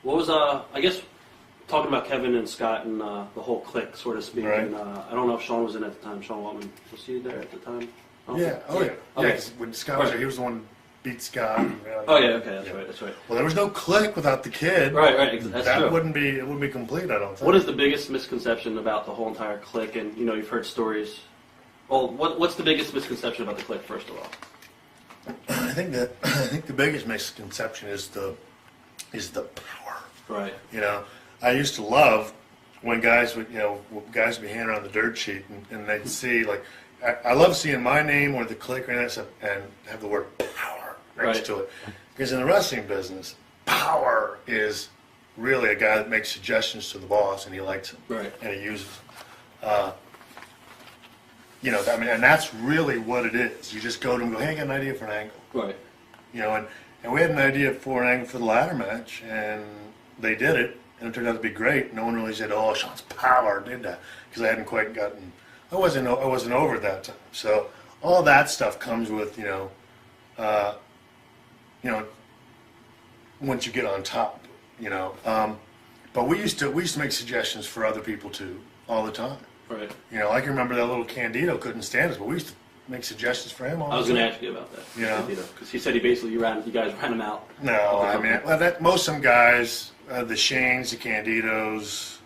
What was I guess talking about Kevin and Scott and the whole Kliq, sort of speaking. Right. I don't know if Shawn was in at the time. Shawn Waltman, was he there at the time? Yeah. Oh yeah. Okay. Yeah. 'Cause when Scott was there, he was the one who beat Scott. And, Oh yeah. Okay. That's right. That's right. Well, there was no Kliq without the kid. Right. Right. That's That true. wouldn't be. It wouldn't be complete. I don't think. What is the biggest misconception about the whole entire Kliq? And you've heard stories. Well, what's the biggest misconception about the Kliq, first of all? I think the biggest misconception is the power. Right. I used to love when guys would guys would be handing around the dirt sheet and they'd see like I love seeing my name or the Kliq or that stuff and have the word power next to it, because in the wrestling business, power is really a guy that makes suggestions to the boss and he likes them, Right. and he uses them. And that's really what it is. You just go to him and go, hey, I got an idea for an angle. Right. And we had an idea for an angle for the ladder match, and they did it, and it turned out to be great. No one really said, "Oh, Shawn's power did that," because I hadn't quite gotten. I wasn't over that time. So all that stuff comes with once you get on top, But we used to make suggestions for other people too all the time. Right. I can remember that little Candido couldn't stand us, but we used to make suggestions for him all the time. I was going to ask you about that. Because he said you guys ran him out. No, I mean, most of them guys, the Shanes, the Candidos,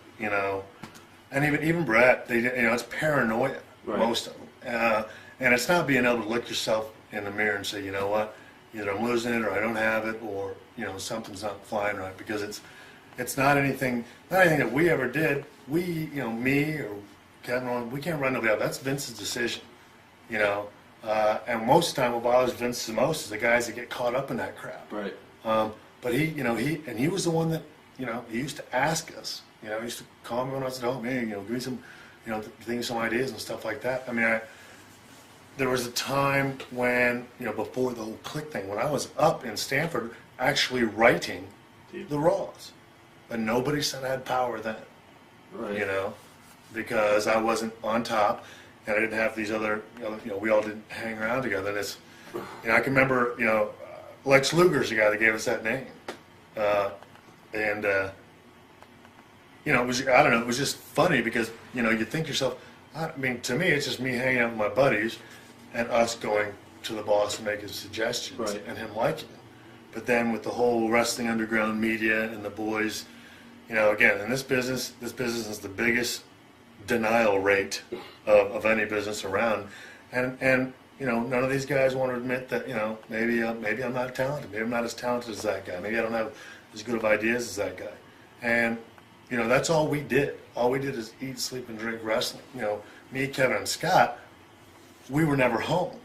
and even Brett, it's paranoia, Right. most of them. And it's not being able to look yourself in the mirror and say, you know what, either I'm losing it or I don't have it, or, something's not flying right, because it's not anything that we ever did. We, me or Kevin, we can't run nobody out. That's Vince's decision, and most of the time what bothers Vince the most is the guys that get caught up in that crap. Right. But he was the one that, he used to ask us, he used to call me when I was at home, hey, give me some, some ideas and stuff like that. I mean, there was a time when, before the whole Kliq thing, when I was up in Stanford actually writing the Raws, but nobody said I had power then, Right. Because I wasn't on top and I didn't have these other, we all didn't hang around together. And it's, I can remember, Lex Luger's the guy that gave us that name. It was, I don't know, it was just funny because, you think to yourself, I mean, to me, it's just me hanging out with my buddies and us going to the boss and making suggestions, Right. and him liking it. But then with the whole wrestling underground media and the boys, again, in this business is the biggest denial rate of any business around. And none of these guys want to admit that, maybe I'm not talented. Maybe I'm not as talented as that guy. Maybe I don't have as good of ideas as that guy. And, that's all we did. All we did is eat, sleep, and drink wrestling. Me, Kevin, and Scott, we were never home.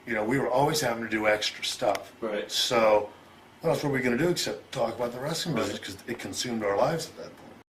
We were always having to do extra stuff. Right. So what else were we going to do except talk about the wrestling business, because it consumed our lives at that point.